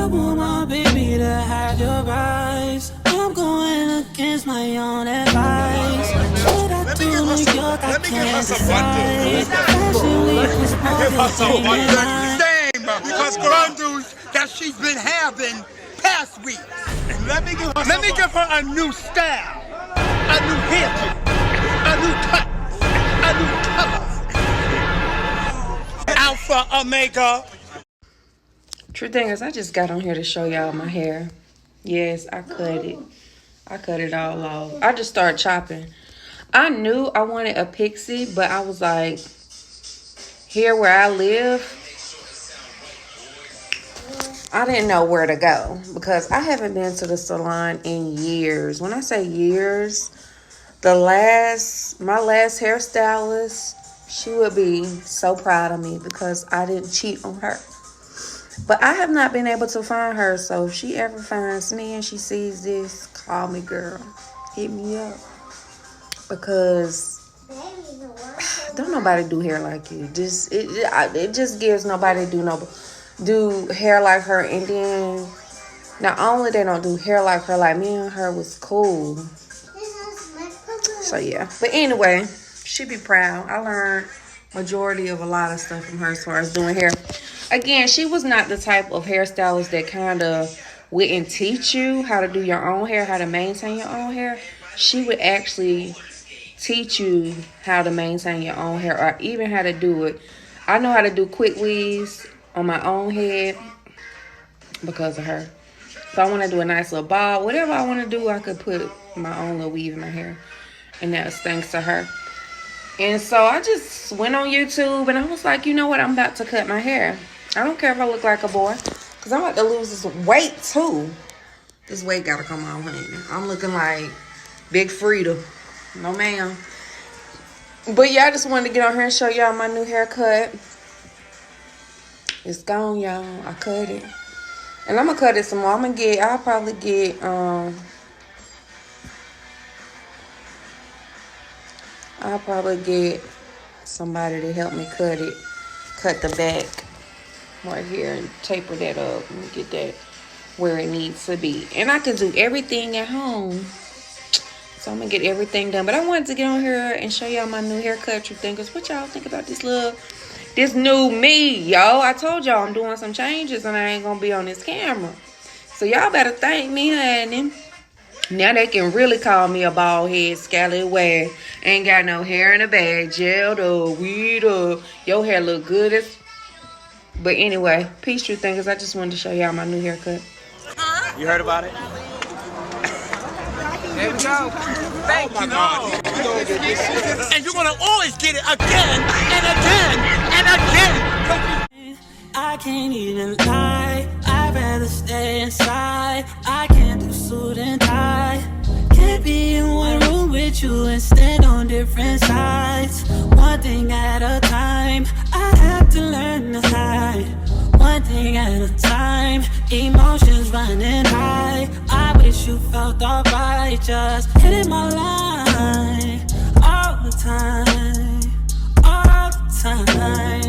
want my baby to have your eyes. I'm going against my own advice. Should I do New York? I can't decide. Fashion Week was more than Same, because bundles that she's been having past week. Let me give her a new style, a new haircut, a new cut, a new color. Alpha Omega. True thing is, I just got on here to show y'all my hair. Yes, I cut it. I cut it all off. I just started chopping. I knew I wanted a pixie, but I was like, here where I live, I didn't know where to go because I haven't been to the salon in years. When I say years, my last hairstylist, she would be so proud of me because I didn't cheat on her. But I have not been able to find her, so if she ever finds me and she sees this, call me, girl. Hit me up. Because don't nobody do hair like you. It just gives nobody do hair like her. And then not only they don't do hair like her, like me and her was cool. So yeah. But anyway, she be proud. I learned majority of a lot of stuff from her as far as doing hair. Again, she was not the type of hairstylist that kind of wouldn't teach you how to do your own hair, how to maintain your own hair. She would actually teach you how to maintain your own hair or even how to do it. I know how to do quick weaves on my own head because of her. So I want to do a nice little bob. Whatever I want to do, I could put my own little weave in my hair. And that's thanks to her. And so I just went on YouTube and I was like, you know what? I'm about to cut my hair. I don't care if I look like a boy. Because I'm about to lose this weight too. This weight got to come on, honey. I'm looking like Big Frida. No, ma'am. But yeah, I just wanted to get on here and show y'all my new haircut. It's gone, y'all. I cut it. And I'm going to cut it some more. I'll probably get, somebody to help me cut the back right here and taper that up and get that where it needs to be. And I can do everything at home. So I'm going to get everything done. But I wanted to get on here and show y'all my new haircut. You thinkers, what y'all think about this new me, yo? I told y'all I'm doing some changes and I ain't going to be on this camera. So y'all better thank me, honey. Now they can really call me a bald head, scallywag. Ain't got no hair in the bag, gelled up, weed up. Your hair look good as... But anyway, peace, true thinkers. I just wanted to show y'all my new haircut. You heard about it? There we go. Thank you. And you're gonna always get it again and again and again. I can't even lie. I'd rather stay inside. I can't do suit and tie. Can't be in one room with you and stand on different sides. One thing at a time. I have to learn to hide. One thing at a time. Emotions running high. I wish you felt alright. Just hitting my line all the time. All the time.